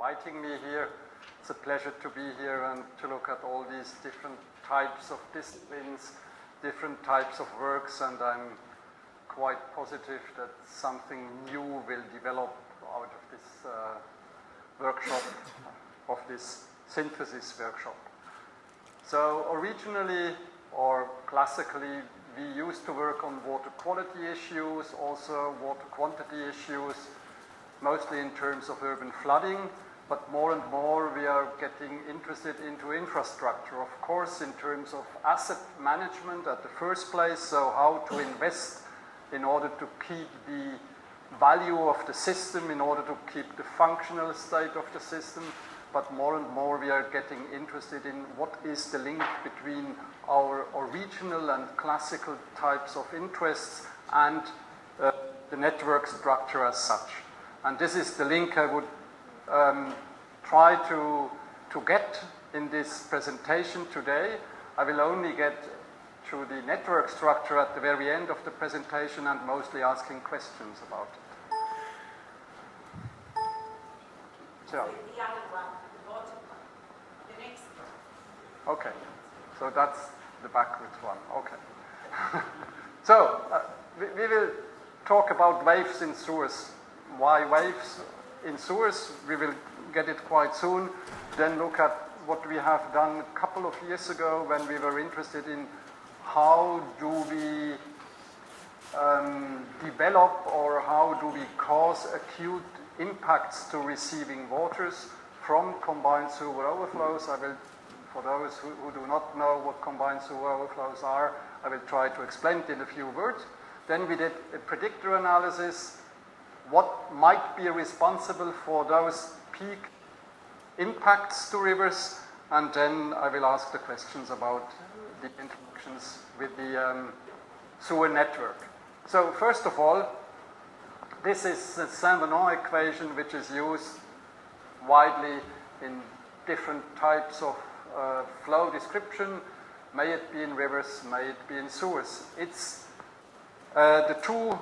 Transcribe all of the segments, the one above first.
inviting me here. It's a pleasure to be here and to look at all these different types of disciplines, different types of works, and I'm quite positive that something new will develop out of this workshop, of this synthesis workshop. So originally, or classically, we used to work on water quality issues, also water quantity issues, mostly in terms of urban flooding, but more and more we are getting interested into infrastructure, of course, in terms of asset management at the first place, so how to invest in order to keep the value of the system, in order to keep the functional state of the system, but more and more we are getting interested in what is the link between our original and classical types of interests and the network structure as such. And this is the link I would try to get in this presentation today. I will only get to the network structure at the very end of the presentation and mostly asking questions about it. So, the other one, the bottom one, the next one. Okay, so that's the backwards one, okay. So, we will talk about waves in sewers. Why waves in sewers? We will get it quite soon. Then look at what we have done a couple of years ago when we were interested in how do we develop or how do we cause acute impacts to receiving waters from combined sewer overflows. I will, for those who do not know what combined sewer overflows are, I will try to explain it in a few words. Then we did a predictor analysis. What might be responsible for those peak impacts to rivers, and then I will ask the questions about the interactions with the sewer network. So first of all, this is the Saint-Venant equation, which is used widely in different types of flow description, may it be in rivers, may it be in sewers. It's the two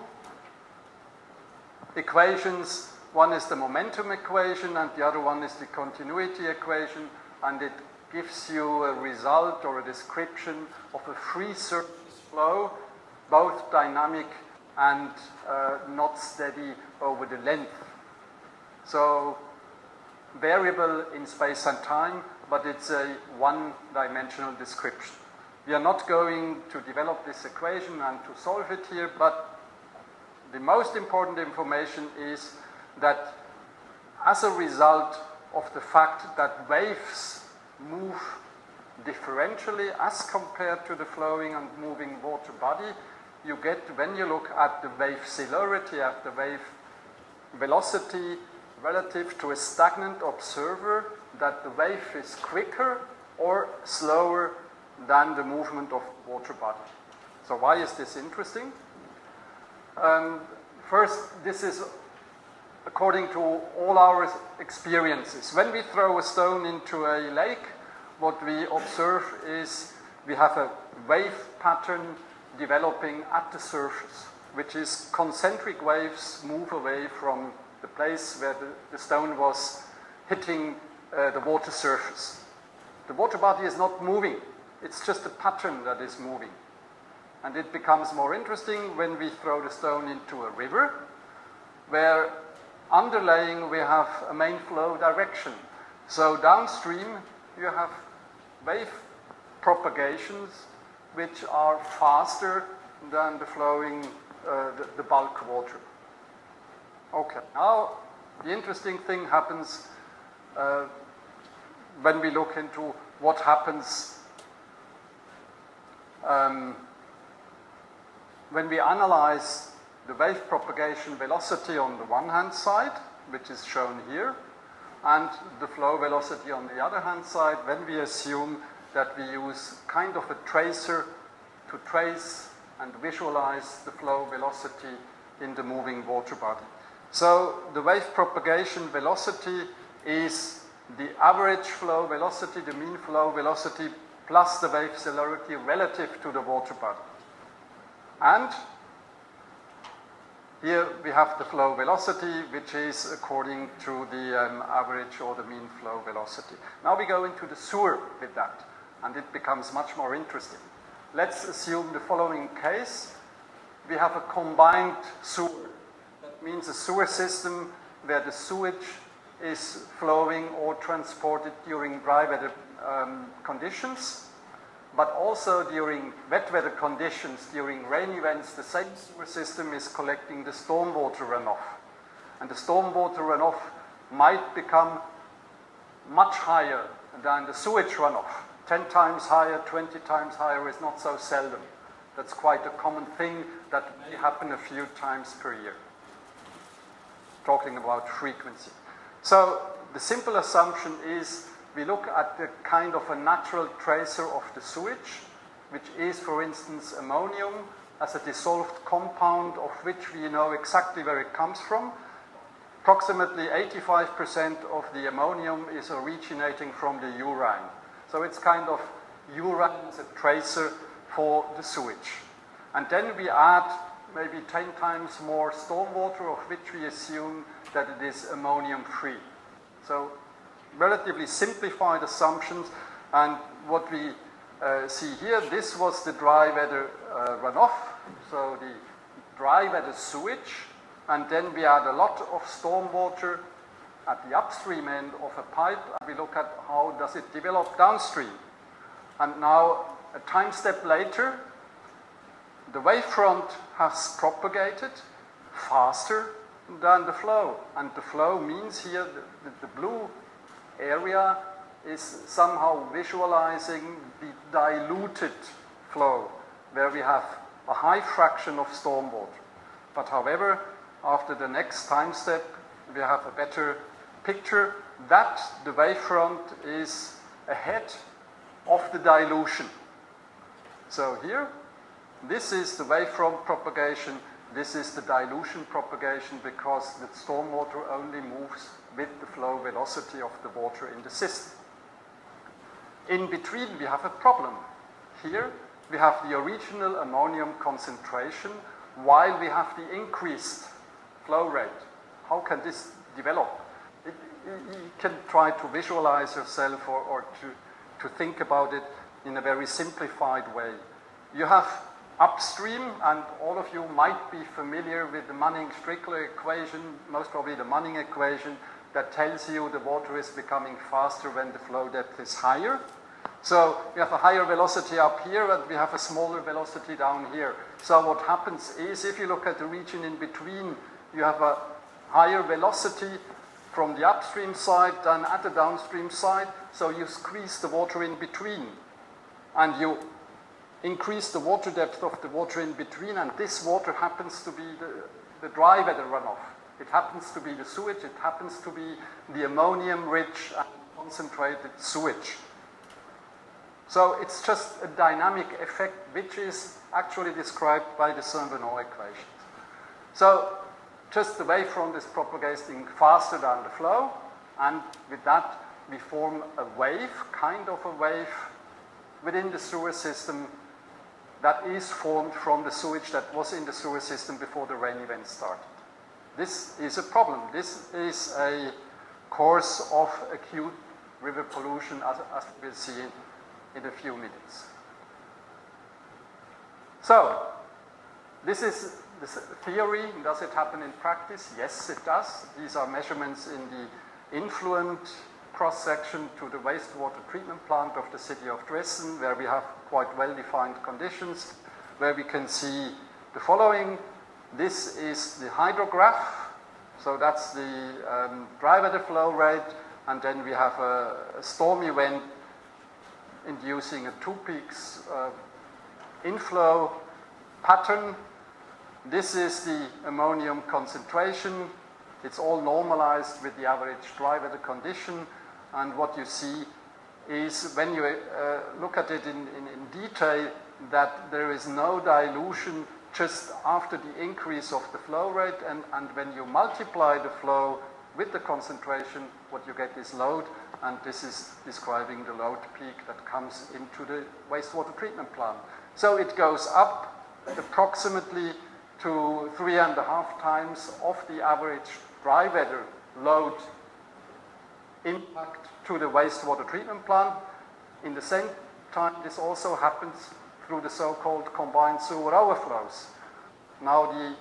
equations. One is the momentum equation and the other one is the continuity equation, and it gives you a result or a description of a free surface flow, both dynamic and not steady over the length. So variable in space and time, but it's a one-dimensional description. We are not going to develop this equation and to solve it here, but the most important information is that as a result of the fact that waves move differentially as compared to the flowing and moving water body, you get, when you look at the wave celerity, at the wave velocity relative to a stagnant observer, that the wave is quicker or slower than the movement of water body. So why is this interesting? First, this is according to all our experiences. When we throw a stone into a lake, what we observe is we have a wave pattern developing at the surface, which is concentric waves move away from the place where the stone was hitting the water surface. The water body is not moving, it's just a pattern that is moving. And it becomes more interesting when we throw the stone into a river, where underlying we have a main flow direction. So downstream you have wave propagations which are faster than the flowing, the bulk water. Okay, now the interesting thing happens when we look into what happens when we analyze the wave propagation velocity on the one hand side, which is shown here, and the flow velocity on the other hand side, when we assume that we use kind of a tracer to trace and visualize the flow velocity in the moving water body. So the wave propagation velocity is the average flow velocity, the mean flow velocity, plus the wave celerity relative to the water body. And Here we have the flow velocity, which is according to the average or the mean flow velocity. Now we go into the sewer with that, and it becomes much more interesting. Let's assume the following case. We have a combined sewer. That means a sewer system where the sewage is flowing or transported during dry weather conditions, but also during wet weather conditions, during rain events, the same sewer system is collecting the stormwater runoff. And the stormwater runoff might become much higher than the sewage runoff. 10 times higher, 20 times higher is not so seldom. That's quite a common thing that may happen a few times per year. Talking about frequency. So the simple assumption is we look at the kind of a natural tracer of the sewage, which is, for instance, ammonium as a dissolved compound of which we know exactly where it comes from. Approximately 85% of the ammonium is originating from the urine. So it's kind of urine as a tracer for the sewage. And then we add maybe 10 times more stormwater, of which we assume that it is ammonium-free. So relatively simplified assumptions, and what we see here, this was the dry weather runoff, so the dry weather sewage, and then we add a lot of stormwater at the upstream end of a pipe, and we look at how does it develop downstream. And now, a time step later, the wavefront has propagated faster than the flow, and the flow means here the blue area is somehow visualizing the diluted flow, where we have a high fraction of stormwater. But however, after the next time step, we have a better picture that the wavefront is ahead of the dilution. So here, this is the wavefront propagation, this is the dilution propagation, because the stormwater only moves with the flow velocity of the water in the system. In between, we have a problem. Here, we have the original ammonium concentration, while we have the increased flow rate. How can this develop? You can try to visualize yourself or to think about it in a very simplified way. You have upstream, and all of you might be familiar with the Manning-Strickler equation, most probably the Manning equation, that tells you the water is becoming faster when the flow depth is higher. So we have a higher velocity up here, and we have a smaller velocity down here. So what happens is, if you look at the region in between, you have a higher velocity from the upstream side than at the downstream side, so you squeeze the water in between. And you increase the water depth of the water in between, and this water happens to be the dry weather runoff. It happens to be the sewage, it happens to be the ammonium-rich and concentrated sewage. So it's just a dynamic effect which is actually described by the Saint-Benoît equations. So just the wavefront is propagating faster than the flow, and with that we form a wave, kind of a wave, within the sewer system that is formed from the sewage that was in the sewer system before the rain event started. This is a problem. This is a cause of acute river pollution, as we'll see in a few minutes. So, this is the theory. Does it happen in practice? Yes, it does. These are measurements in the influent cross-section to the wastewater treatment plant of the city of Dresden, where we have quite well-defined conditions, where we can see the following. This is the hydrograph, so that's the dry weather flow rate, and then we have a storm event inducing a 2 peaks inflow pattern. This is the ammonium concentration. It's all normalized with the average dry weather condition, and what you see is, when you look at it in detail, that there is no dilution just after the increase of the flow rate, and when you multiply the flow with the concentration, what you get is load, and this is describing the load peak that comes into the wastewater treatment plant. So it goes up approximately to 3.5 times of the average dry weather load impact to the wastewater treatment plant. In the same time, this also happens through the so-called combined sewer overflows. Now, the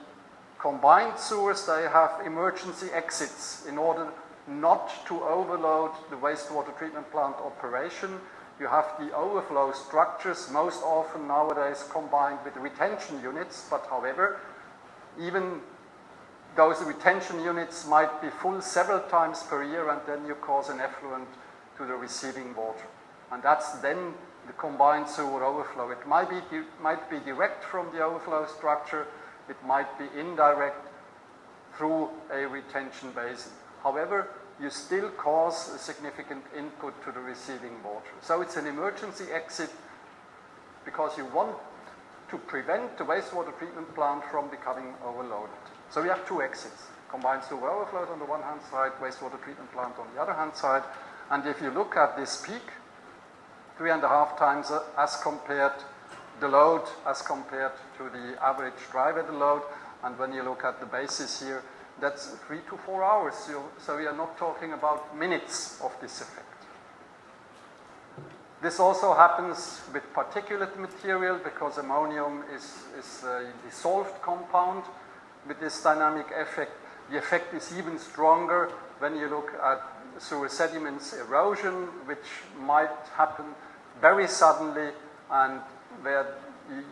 combined sewers, they have emergency exits in order not to overload the wastewater treatment plant operation. You have the overflow structures, most often nowadays combined with retention units, but however, even those retention units might be full several times per year, and then you cause an effluent to the receiving water. And that's then the combined sewer overflow. It might be direct from the overflow structure, it might be indirect through a retention basin. However, you still cause a significant input to the receiving water. So it's an emergency exit because you want to prevent the wastewater treatment plant from becoming overloaded. So we have two exits, combined sewer overflows on the one hand side, wastewater treatment plant on the other hand side. And if you look at this peak, 3.5 times as compared the load as compared to the average dry weather load, and when you look at the basis here, that's 3 to 4 hours. So we are not talking about minutes of this effect. This also happens with particulate material because ammonium is a dissolved compound with this dynamic effect. The effect is even stronger when you look at sewer sediments erosion, which might happen very suddenly, and where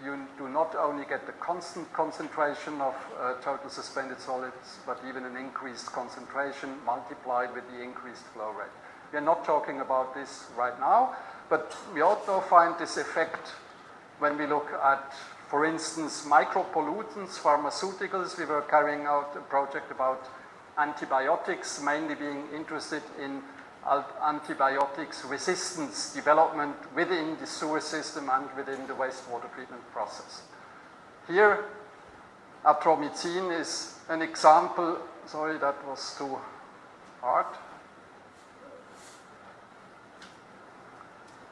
you do not only get the constant concentration of total suspended solids, but even an increased concentration multiplied with the increased flow rate. We are not talking about this right now, but we also find this effect when we look at, for instance, micropollutants, pharmaceuticals. We were carrying out a project about antibiotics, mainly being interested in antibiotics resistance development within the sewer system and within the wastewater treatment process. Here, atromycin is an example. Sorry, that was too hard.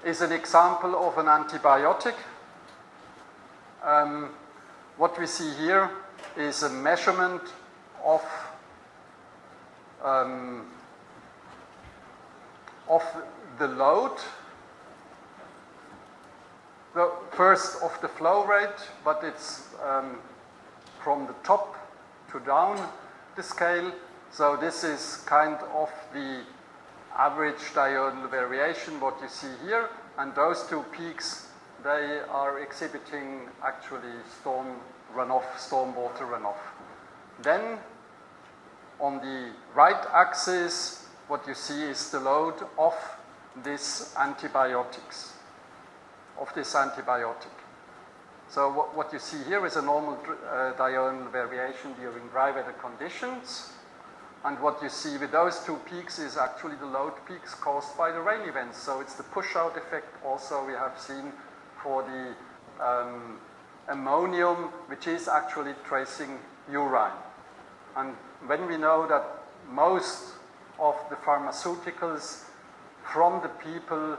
Is an example of an antibiotic. What we see here is a measurement of the load, first of the flow rate, but it's from the top to down the scale. So this is kind of the average diurnal variation, what you see here, and those two peaks, they are exhibiting actually stormwater runoff. Then on the right axis, what you see is the load of this antibiotic. So what you see here is a normal diurnal variation during dry weather conditions. And what you see with those two peaks is actually the load peaks caused by the rain events. So it's the push-out effect also we have seen for the ammonium, which is actually tracing urine. And when we know that most of the pharmaceuticals from the people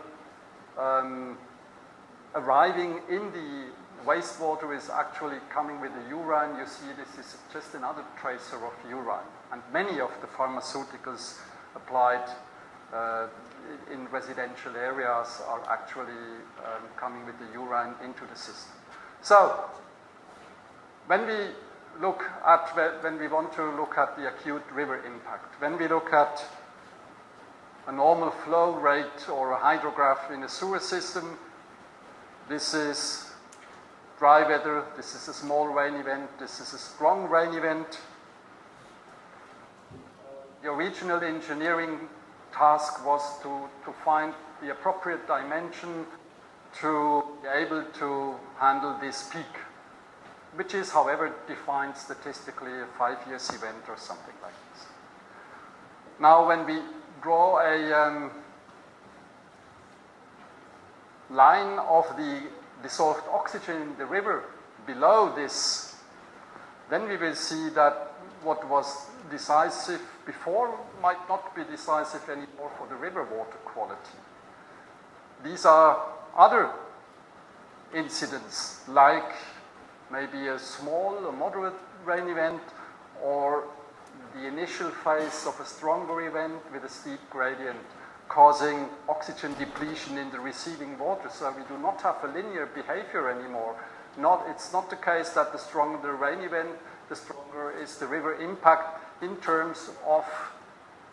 arriving in the wastewater is actually coming with the urine, you see this is just another tracer of urine. And many of the pharmaceuticals applied in residential areas are actually coming with the urine into the system. So, when we want to look at the acute river impact, when we look at a normal flow rate or a hydrograph in a sewer system, this is dry weather, this is a small rain event, this is a strong rain event. The original engineering task was to find the appropriate dimension to be able to handle this peak, which is, however, defined statistically a 5-year event or something like this. Now, when we draw a line of the dissolved oxygen in the river below this, then we will see that what was decisive before might not be decisive anymore for the river water quality. These are other incidents, like maybe a small or moderate rain event, or the initial phase of a stronger event with a steep gradient causing oxygen depletion in the receiving water. So we do not have a linear behavior anymore. It's not the case that the stronger the rain event, the stronger is the river impact in terms of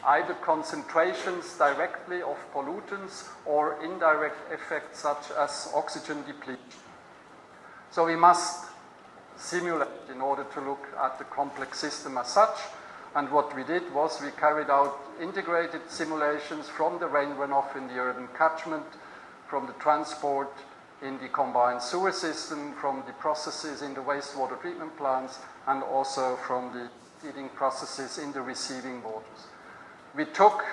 either concentrations directly of pollutants or indirect effects such as oxygen depletion. So we must simulate in order to look at the complex system as such. And what we did was we carried out integrated simulations from the rain runoff in the urban catchment, from the transport in the combined sewer system, from the processes in the wastewater treatment plants, and also from the feeding processes in the receiving waters. We took,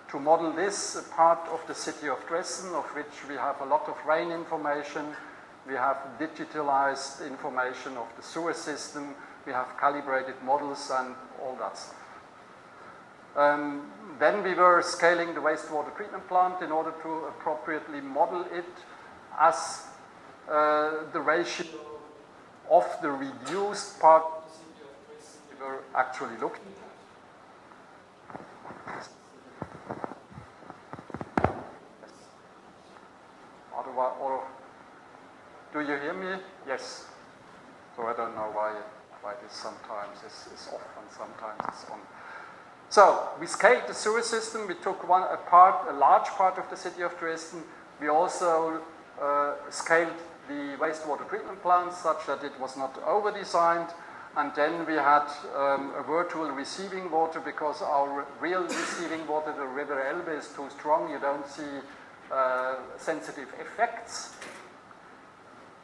to model this, a part of the city of Dresden, of which we have a lot of rain information. We have digitalized information of the sewer system. We have calibrated models and all that stuff. Then we were scaling the wastewater treatment plant in order to appropriately model it as the ratio of the reduced part of the city of Dresden we were actually looking at. Otherwise, or do you hear me? Yes. So I don't know why this sometimes is off and sometimes it's on. So we scaled the sewer system. We took a large part of the city of Dresden. We also scaled the wastewater treatment plant such that it was not over-designed. And then we had a virtual receiving water because our real receiving water, the river Elbe, is too strong. You don't see sensitive effects.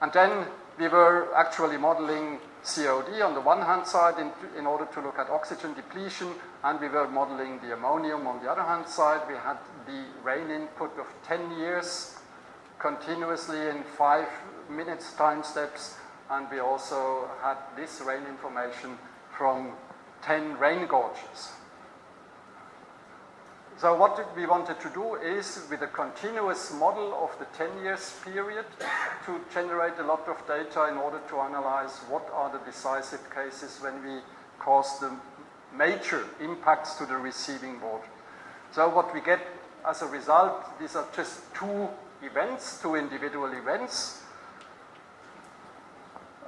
And then we were actually modeling COD on the one hand side in order to look at oxygen depletion, and we were modeling the ammonium on the other hand side. We had the rain input of 10 years continuously in 5 minutes time steps, and we also had this rain information from 10 rain gorges. So what we wanted to do is, with a continuous model of the 10 years period, to generate a lot of data in order to analyze what are the decisive cases when we cause the major impacts to the receiving water. So what we get as a result, these are just two individual events.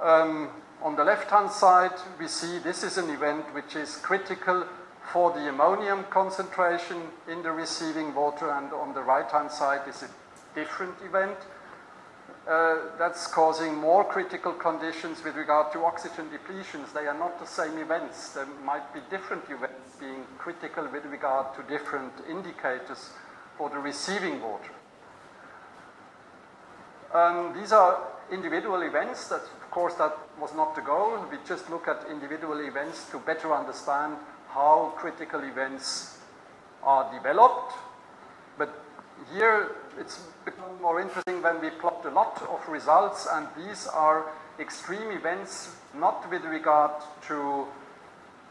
On the left-hand side, we see this is an event which is critical for the ammonium concentration in the receiving water, and on the right-hand side is a different event that's causing more critical conditions with regard to oxygen depletions. They are not the same events. There might be different events being critical with regard to different indicators for the receiving water. These are individual events. That, of course, that was not the goal. We just look at individual events to better understand how critical events are developed. But here it's become more interesting when we plot a lot of results, and these are extreme events, not with regard to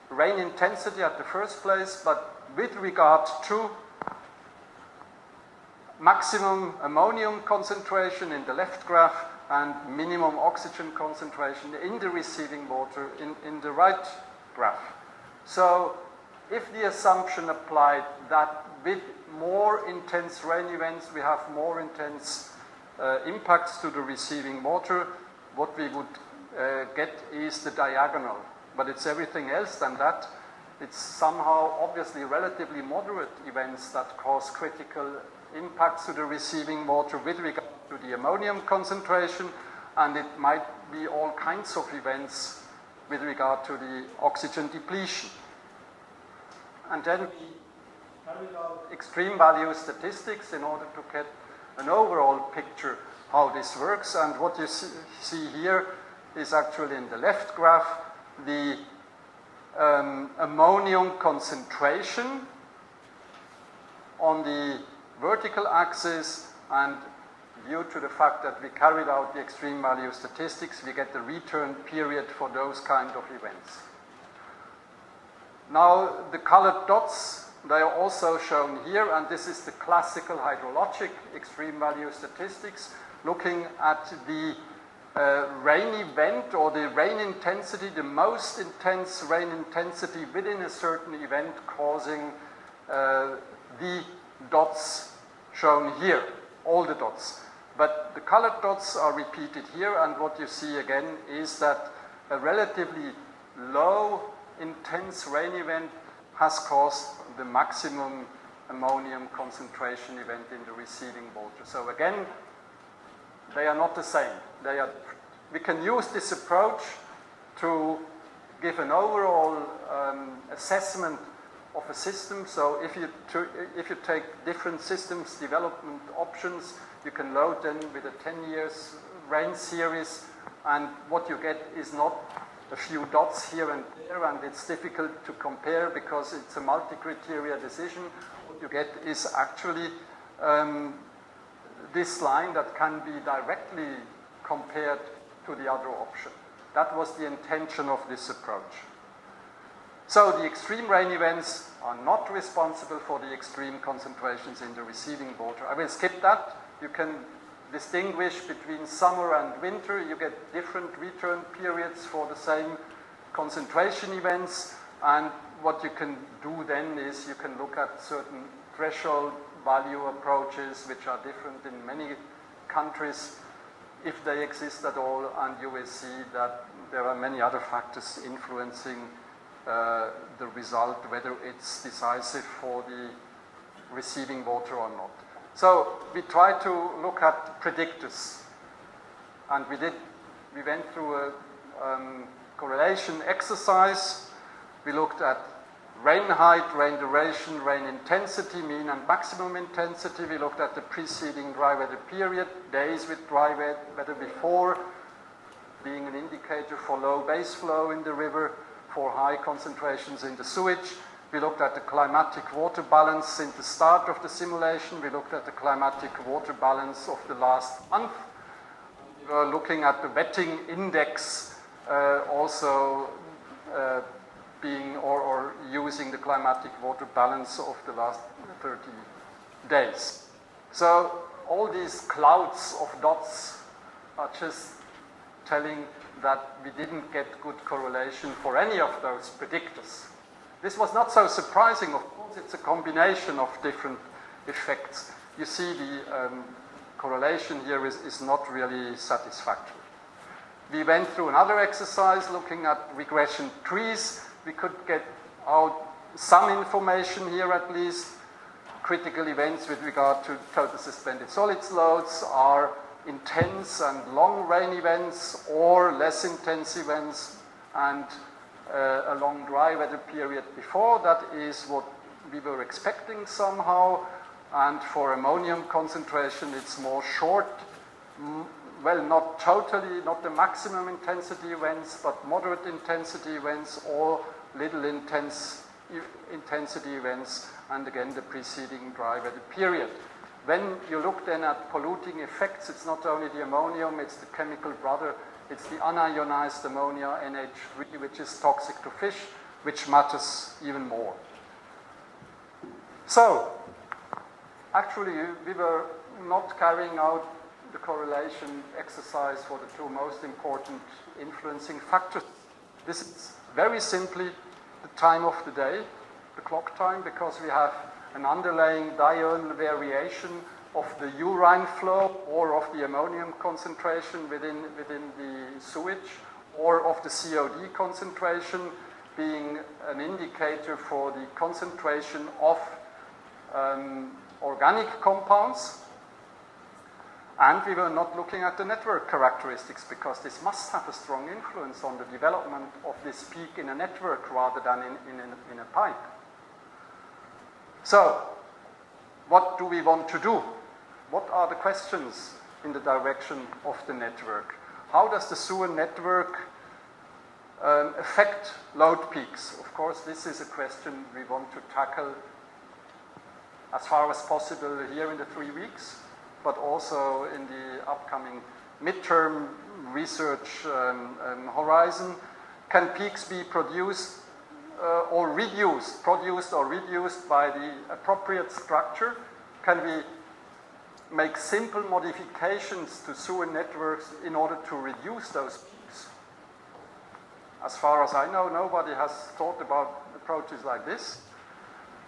rain intensity at the first place, but with regard to maximum ammonium concentration in the left graph and minimum oxygen concentration in the receiving water in the right graph. So if the assumption applied that with more intense rain events we have more intense impacts to the receiving water, what we would get is the diagonal. But it's everything else than that. It's somehow obviously relatively moderate events that cause critical impacts to the receiving water with regard to the ammonium concentration, and it might be all kinds of events with regard to the oxygen depletion. And then we carried out extreme value statistics in order to get an overall picture how this works. And what you see here is actually in the left graph the ammonium concentration on the vertical axis, and due to the fact that we carried out the extreme value statistics, we get the return period for those kind of events. Now, the colored dots, they are also shown here, and this is the classical hydrologic extreme value statistics, looking at the rain event or the rain intensity, the most intense rain intensity within a certain event causing the dots shown here, all the dots. But the colored dots are repeated here, and what you see again is that a relatively low intense rain event has caused the maximum ammonium concentration event in the receding water. So again, they are not the same. We can use this approach to give an overall assessment of a system. So if you take different systems development options, you can load them with a 10 years rain series, and what you get is not a few dots here and there, and it's difficult to compare because it's a multi-criteria decision. What you get is actually this line that can be directly compared to the other option. That was the intention of this approach. So the extreme rain events are not responsible for the extreme concentrations in the receding water. I will skip that. You can distinguish between summer and winter. You get different return periods for the same concentration events, and what you can do then is you can look at certain threshold value approaches which are different in many countries, if they exist at all, and you will see that there are many other factors influencing the result, whether it's decisive for the receiving water or not. So we tried to look at predictors, and we went through a correlation exercise. We looked at rain height, rain duration, rain intensity, mean and maximum intensity. We looked at the preceding dry weather period, days with dry weather before, being an indicator for low base flow in the river, for high concentrations in the sewage. We looked at the climatic water balance since the start of the simulation. We looked at the climatic water balance of the last month. We were looking at the wetting index, also being or using the climatic water balance of the last 30 days. So all these clouds of dots are just telling that we didn't get good correlation for any of those predictors. This was not so surprising, of course. It's a combination of different effects. You see the correlation here is not really satisfactory. We went through another exercise looking at regression trees. We could get out some information here at least. Critical events with regard to total suspended solids loads are intense and long rain events or less intense events, and a long dry weather period before. That is what we were expecting somehow. And for ammonium concentration, it's more short, well, not totally, not the maximum intensity events, but moderate intensity events or little intensity events, and again the preceding dry weather period. When you look then at polluting effects, it's not only the ammonium, it's the chemical brother, it's the unionized ammonia, NH3, which is toxic to fish, which matters even more. So, actually, we were not carrying out the correlation exercise for the two most important influencing factors. This is very simply the time of the day, the clock time, because we have an underlying diurnal variation of the urine flow or of the ammonium concentration within the sewage, or of the COD concentration, being an indicator for the concentration of organic compounds. And we were not looking at the network characteristics, because this must have a strong influence on the development of this peak in a network rather than in a pipe. So, what do we want to do? What are the questions in the direction of the network? How does the sewer network affect load peaks? Of course, this is a question we want to tackle as far as possible here in the 3 weeks, but also in the upcoming midterm research horizon. Can peaks be produced or reduced by the appropriate structure? Can we make simple modifications to sewer networks in order to reduce those peaks. As far as I know, nobody has thought about approaches like this.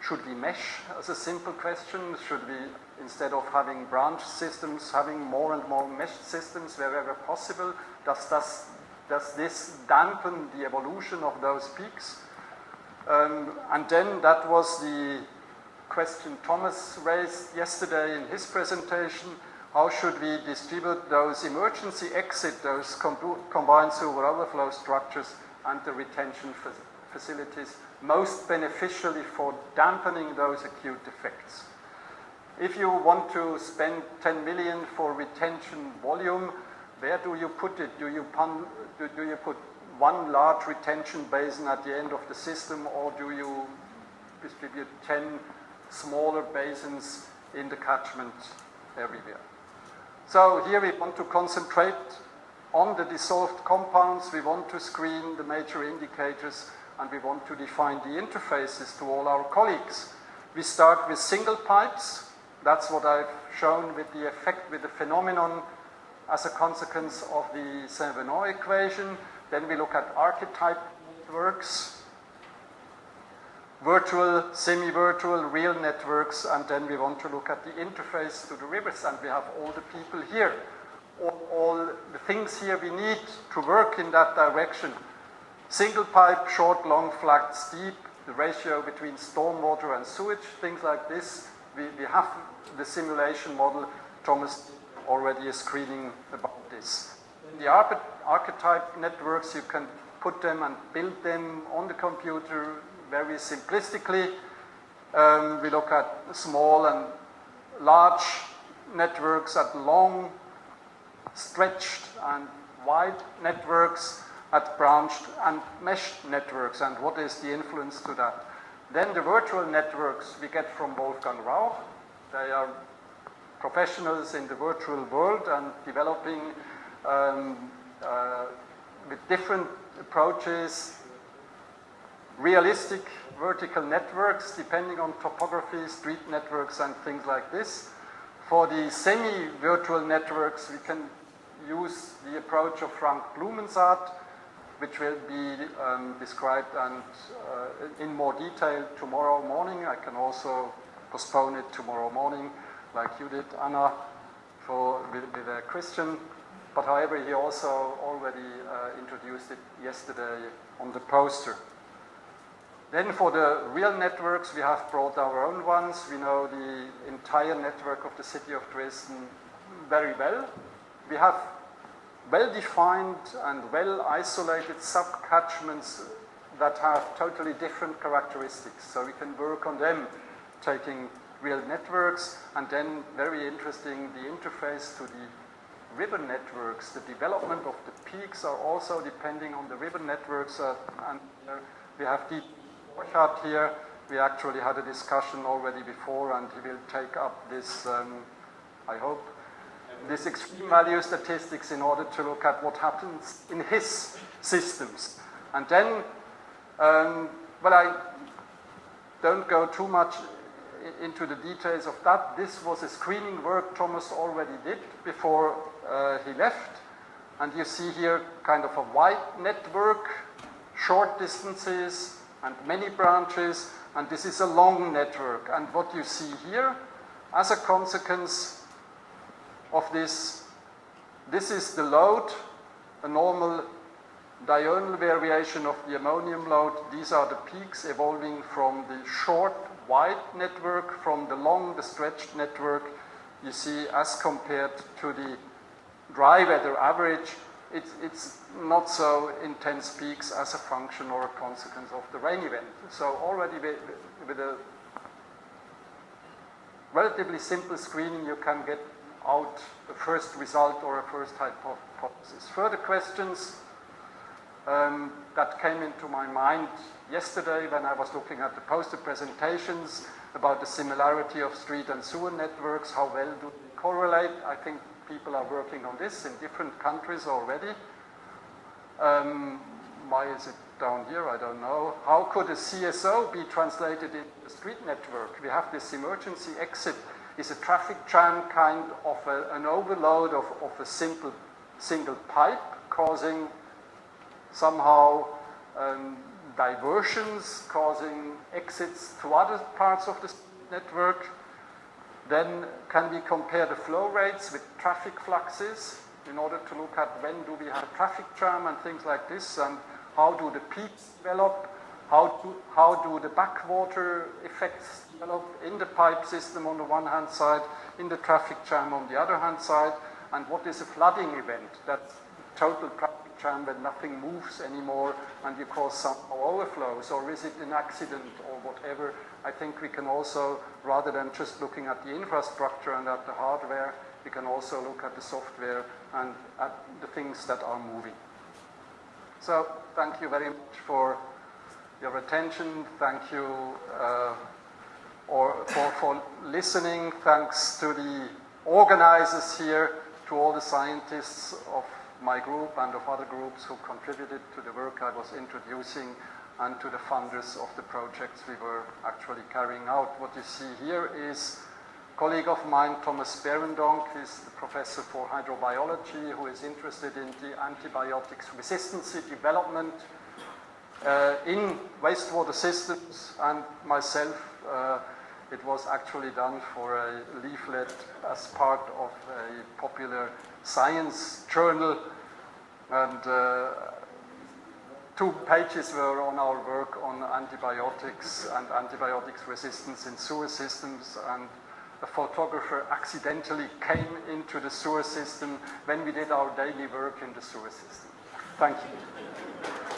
Should we mesh as a simple question? Should we, instead of having branch systems, having more and more mesh systems wherever possible? Does this dampen the evolution of those peaks? And then that was the question Thomas raised yesterday in his presentation. How should we distribute those emergency exit, those combined sewer overflow structures and the retention facilities most beneficially for dampening those acute effects? If you want to spend 10 million for retention volume, where do you put it? Do you put one large retention basin at the end of the system, or do you distribute 10 smaller basins in the catchment everywhere? So here we want to concentrate on the dissolved compounds, we want to screen the major indicators, and we want to define the interfaces to all our colleagues. We start with single pipes. That's what I've shown with the effect, with the phenomenon as a consequence of the Saint-Venant equation. Then we look at archetype networks, virtual, semi-virtual, real networks, and then we want to look at the interface to the rivers, and we have all the people here. All the things here we need to work in that direction. Single pipe, short, long, flat, steep, the ratio between stormwater and sewage, things like this. We have the simulation model. Thomas already is screening about this. In the archetype networks, you can put them and build them on the computer very simplistically. We look at small and large networks, at long, stretched and wide networks, at branched and meshed networks, and what is the influence to that. Then the virtual networks we get from Wolfgang Rauch. They are professionals in the virtual world and developing with different approaches, realistic vertical networks depending on topography, street networks and things like this. For the semi-virtual networks, we can use the approach of Frank Blumensaat, which will be described and in more detail tomorrow morning. I can also postpone it tomorrow morning, like you did, Anna, with a Christian. But however, he also already introduced it yesterday on the poster. Then for the real networks, we have brought our own ones. We know the entire network of the city of Dresden very well. We have well-defined and well-isolated sub-catchments that have totally different characteristics. So we can work on them, taking real networks, and then, very interesting, the interface to the river networks. The development of the peaks are also depending on the river networks, and we have the Borchardt here. We actually had a discussion already before, and he will take up this, I hope, this extreme value statistics in order to look at what happens in his systems. And then, but I don't go too much into the details of that. This was a screening work Thomas already did before he left. And you see here kind of a wide network, short distances and many branches, and this is a long network. And what you see here, as a consequence of this is the load, a normal diurnal variation of the ammonium load. These are the peaks evolving from the short, wide network, from the long, the stretched network. You see, as compared to the dry weather average, it's not so intense peaks as a function or a consequence of the rain event. So already with a relatively simple screening, you can get out the first result or a first hypothesis. Further questions that came into my mind yesterday when I was looking at the poster presentations about the similarity of street and sewer networks, how well do they correlate? I think people are working on this in different countries already. Why is it down here? I don't know. How could a CSO be translated into a street network? We have this emergency exit Is a traffic jam kind of an overload of a single pipe causing somehow diversions, causing exits to other parts of the network? Then can we compare the flow rates with traffic fluxes in order to look at when do we have a traffic jam and things like this, and how do the peaks develop, how do the backwater effects develop in the pipe system on the one hand side, in the traffic jam on the other hand side, and what is a flooding event, that total traffic jam when nothing moves anymore and you cause some overflows, or is it an accident or whatever? I think we can also, rather than just looking at the infrastructure and at the hardware, we can also look at the software and at the things that are moving. So thank you very much for your attention. Thank you for listening. Thanks to the organizers here, to all the scientists of my group and of other groups who contributed to the work I was introducing, and to the funders of the projects we were actually carrying out. What you see here is a colleague of mine, Thomas Berendonck, is the professor for hydrobiology who is interested in the antibiotics resistance development in wastewater systems, and myself. It was actually done for a leaflet as part of a popular science journal, and 2 pages were on our work on antibiotics and antibiotics resistance in sewer systems, and a photographer accidentally came into the sewer system when we did our daily work in the sewer system. Thank you.